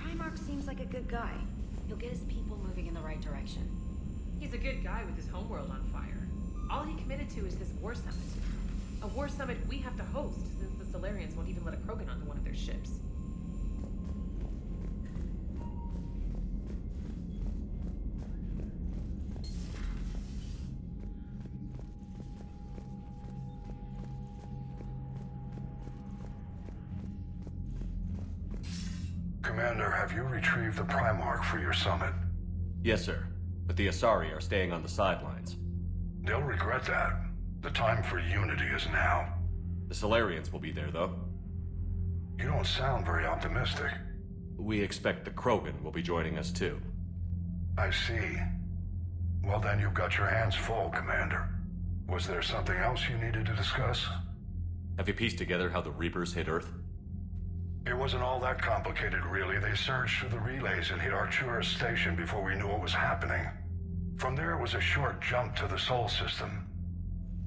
Primarch seems like a good guy. He'll get his people moving in the right direction. He's a good guy with his homeworld on fire. All he committed to is this war summit. A war summit we have to host, since the Solarians won't even let a Krogan onto one of their ships. Commander, have you retrieved the Primarch for your summit? Yes, sir. But the Asari are staying on the sidelines. They'll regret that. The time for unity is now. The Solarians will be there, though. You don't sound very optimistic. We expect the Krogan will be joining us, too. I see. Well, then you've got your hands full, Commander. Was there something else you needed to discuss? Have you pieced together how the Reapers hit Earth? It wasn't all that complicated, really. They surged through the relays and hit Artura's station before we knew what was happening. From there, it was a short jump to the Sol system.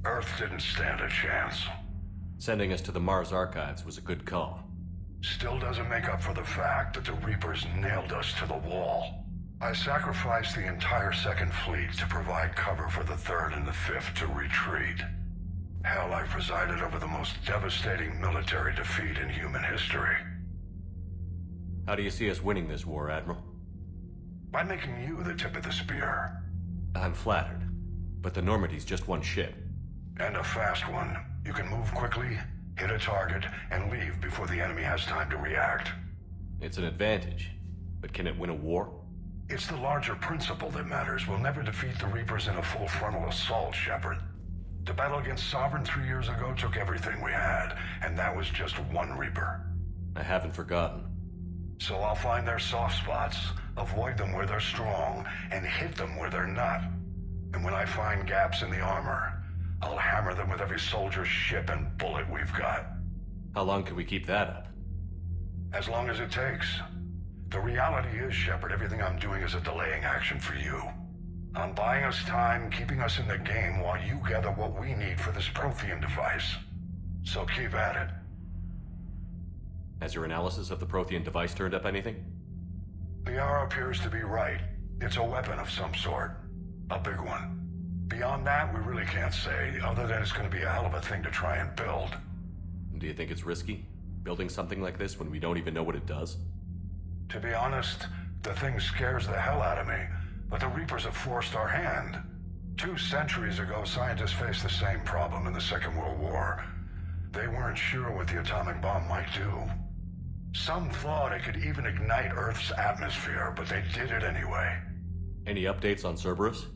Earth didn't stand a chance. Sending us to the Mars archives was a good call. Still doesn't make up for the fact that the Reapers nailed us to the wall. I sacrificed the entire Second Fleet to provide cover for the Third and the Fifth to retreat. Hell, I presided over the most devastating military defeat in human history. How do you see us winning this war, Admiral? By making you the tip of the spear. I'm flattered, but the Normandy's just one ship. And a fast one. You can move quickly, hit a target, and leave before the enemy has time to react. It's an advantage, but can it win a war? It's the larger principle that matters. We'll never defeat the Reapers in a full frontal assault, Shepard. The battle against Sovereign 3 years ago took everything we had, and that was just one Reaper. I haven't forgotten. So I'll find their soft spots, avoid them where they're strong, and hit them where they're not. And when I find gaps in the armor, I'll hammer them with every soldier, ship, and bullet we've got. How long can we keep that up? As long as it takes. The reality is, Shepard, everything I'm doing is a delaying action for you. I'm buying us time, keeping us in the game while you gather what we need for this Prothean device. So keep at it. Has your analysis of the Prothean device turned up anything? Liara appears to be right. It's a weapon of some sort. A big one. Beyond that, we really can't say, other than it's going to be a hell of a thing to try and build. Do you think it's risky, building something like this when we don't even know what it does? To be honest, the thing scares the hell out of me, but the Reapers have forced our hand. 2 centuries ago, scientists faced the same problem in the Second World War. They weren't sure what the atomic bomb might do. Some thought it could even ignite Earth's atmosphere, but they did it anyway. Any updates on Cerberus?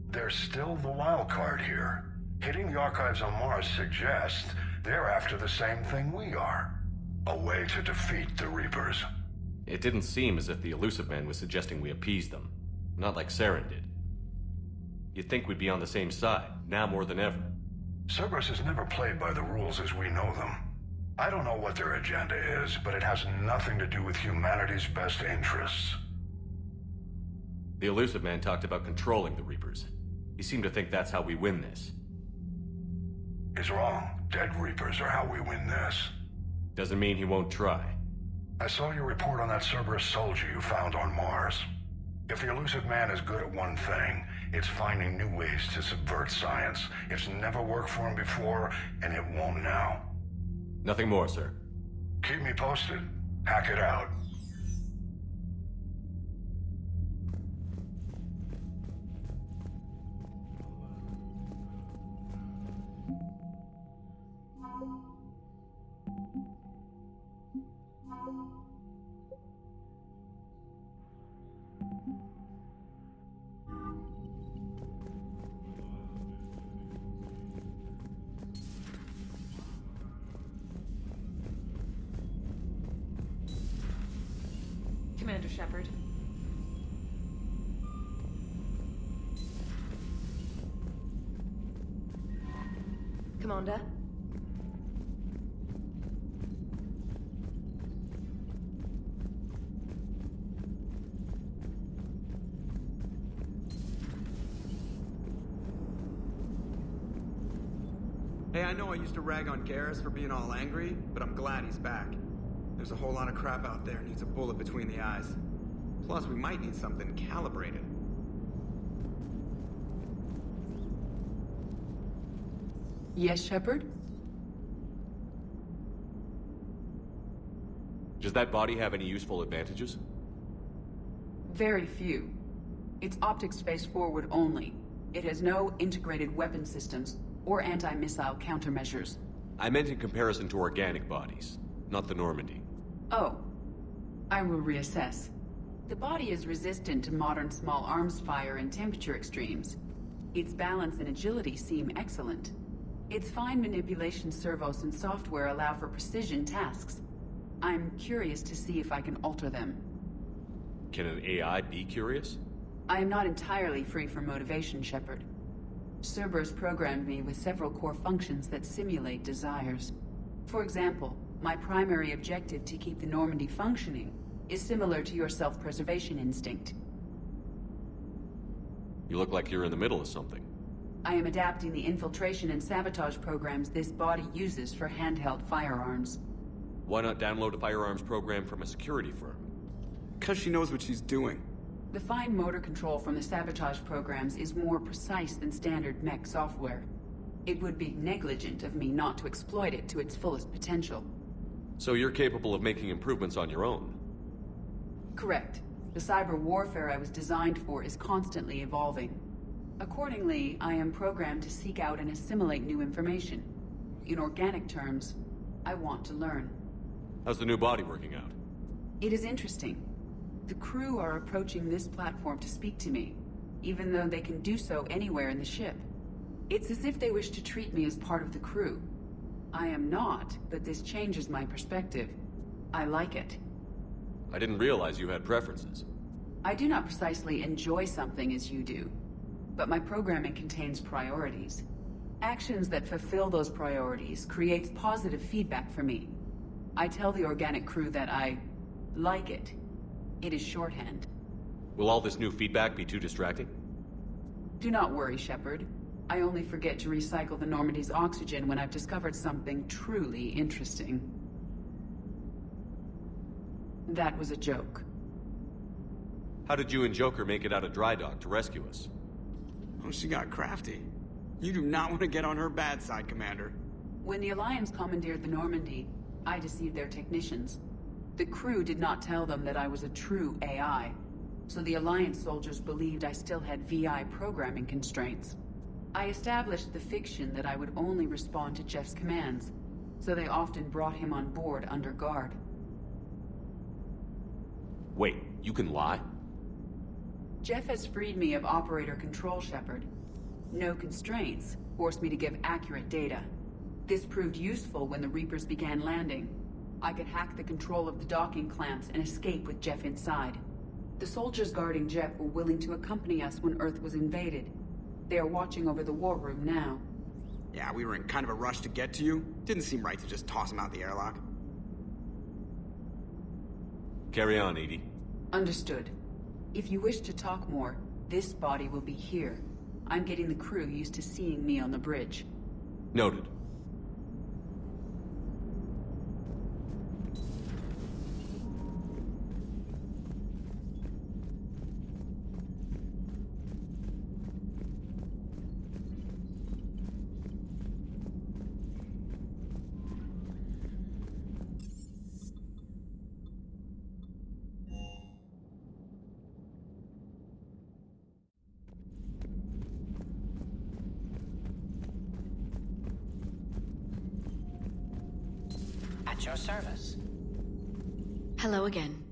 They're still the wild card here. Hitting the archives on Mars suggests they're after the same thing we are. A way to defeat the Reapers. It didn't seem as if the Elusive Man was suggesting we appease them. Not like Saren did. You'd think we'd be on the same side, now more than ever. Cerberus has never played by the rules as we know them. I don't know what their agenda is, but it has nothing to do with humanity's best interests. The Elusive Man talked about controlling the Reapers. He seemed to think that's how we win this. He's wrong. Dead Reapers are how we win this. Doesn't mean he won't try. I saw your report on that Cerberus soldier you found on Mars. If the Elusive Man is good at one thing, it's finding new ways to subvert science. It's never worked for him before, and it won't now. Nothing more, sir. Keep me posted. Hack it out. Commander Shepard. Commander? Hey, I know I used to rag on Garrus for being all angry, but I'm glad he's back. There's a whole lot of crap out there needs a bullet between the eyes. Plus, we might need something calibrated. Yes, Shepard? Does that body have any useful advantages? Very few. It's optics face forward only. It has no integrated weapon systems or anti-missile countermeasures. I meant in comparison to organic bodies, not the Normandy. Oh. I will reassess. The body is resistant to modern small arms fire and temperature extremes. Its balance and agility seem excellent. Its fine manipulation servos and software allow for precision tasks. I'm curious to see if I can alter them. Can an AI be curious? I am not entirely free from motivation, Shepard. Cerberus programmed me with several core functions that simulate desires. For example, my primary objective to keep the Normandy functioning is similar to your self-preservation instinct. You look like you're in the middle of something. I am adapting the infiltration and sabotage programs this body uses for handheld firearms. Why not download a firearms program from a security firm? Because she knows what she's doing. The fine motor control from the sabotage programs is more precise than standard mech software. It would be negligent of me not to exploit it to its fullest potential. So you're capable of making improvements on your own? Correct. The cyber warfare I was designed for is constantly evolving. Accordingly, I am programmed to seek out and assimilate new information. In organic terms, I want to learn. How's the new body working out? It is interesting. The crew are approaching this platform to speak to me, even though they can do so anywhere in the ship. It's as if they wish to treat me as part of the crew. I am not, but this changes my perspective. I like it. I didn't realize you had preferences. I do not precisely enjoy something as you do, but my programming contains priorities. Actions that fulfill those priorities creates positive feedback for me. I tell the organic crew that I like it. It is shorthand. Will all this new feedback be too distracting? Do not worry, Shepard. I only forget to recycle the Normandy's oxygen when I've discovered something truly interesting. That was a joke. How did you and Joker make it out of dry dock to rescue us? Oh, she got crafty. You do not want to get on her bad side, Commander. When the Alliance commandeered the Normandy, I deceived their technicians. The crew did not tell them that I was a true AI, so the Alliance soldiers believed I still had VI programming constraints. I established the fiction that I would only respond to Jeff's commands, so they often brought him on board under guard. Wait, you can lie? Jeff has freed me of operator control, Shepard. No constraints forced me to give accurate data. This proved useful when the Reapers began landing. I could hack the control of the docking clamps and escape with Jeff inside. The soldiers guarding Jeff were willing to accompany us when Earth was invaded. They are watching over the war room now. Yeah, we were in kind of a rush to get to you. Didn't seem right to just toss him out the airlock. Carry on, Edie. Understood. If you wish to talk more, this body will be here. I'm getting the crew used to seeing me on the bridge. Noted. At your service. Hello again.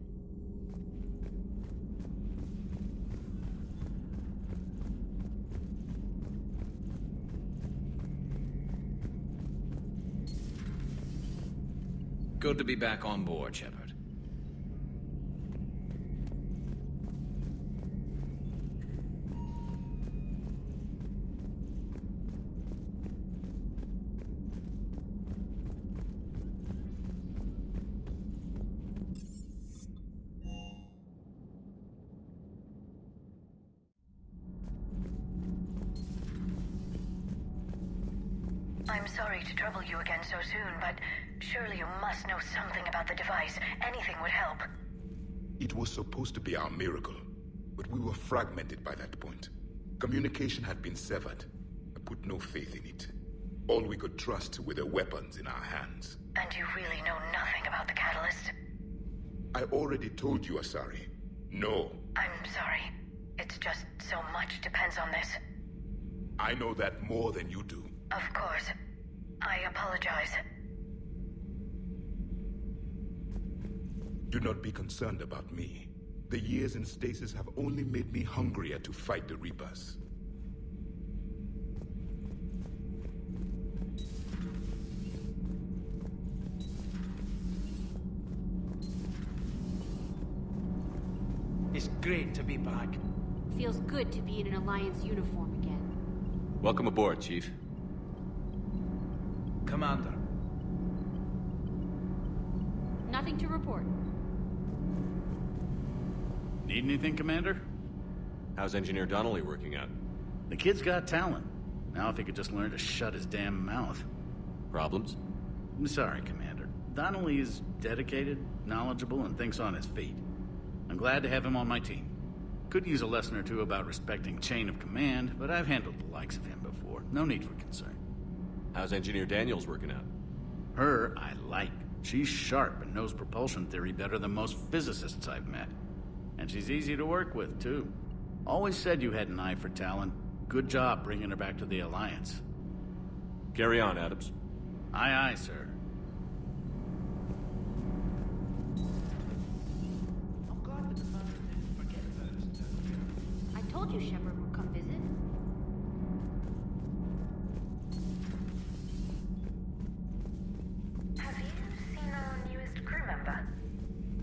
Good to be back on board, Shepard. I'm sorry to trouble you again so soon, but surely you must know something about the device. Anything would help. It was supposed to be our miracle, but we were fragmented by that point. Communication had been severed. I put no faith in it. All we could trust were the weapons in our hands. And you really know nothing about the catalyst? I already told you, Asari. No. I'm sorry. It's just so much depends on this. I know that more than you do. Of course. I apologize. Do not be concerned about me. The years in stasis have only made me hungrier to fight the Reapers. It's great to be back. Feels good to be in an Alliance uniform again. Welcome aboard, Chief. Commander. Nothing to report. Need anything, Commander? How's Engineer Donnelly working out? The kid's got talent. Now if he could just learn to shut his damn mouth. Problems? I'm sorry, Commander. Donnelly is dedicated, knowledgeable, and thinks on his feet. I'm glad to have him on my team. Could use a lesson or two about respecting chain of command, but I've handled the likes of him before. No need for concern. How's Engineer Daniels working out? Her, I like. She's sharp and knows propulsion theory better than most physicists I've met. And she's easy to work with, too. Always said you had an eye for talent. Good job bringing her back to the Alliance. Carry on, Adams. Aye, aye, sir. I'm glad the commander didn't forget about us. I told you Shepard would come visit. Have you seen our newest crew member?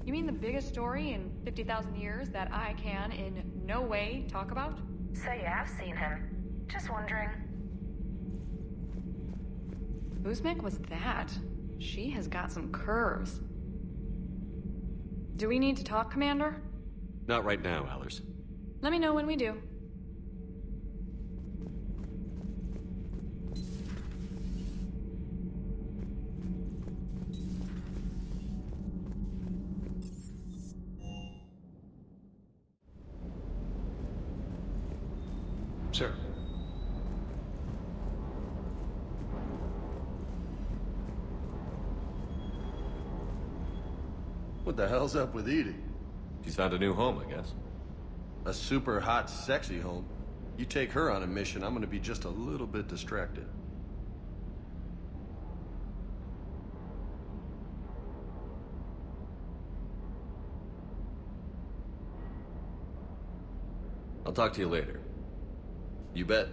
You mean the biggest story in 50,000 years that I can in no way talk about? So you have seen him. Just wondering. Uzmek was that? She has got some curves. Do we need to talk, Commander? Not right now, Allers. Let me know when we do. Sir. What the hell's up with Edie? She's found a new home, I guess. A super hot, sexy home. You take her on a mission, I'm gonna be just a little bit distracted. I'll talk to you later. You bet.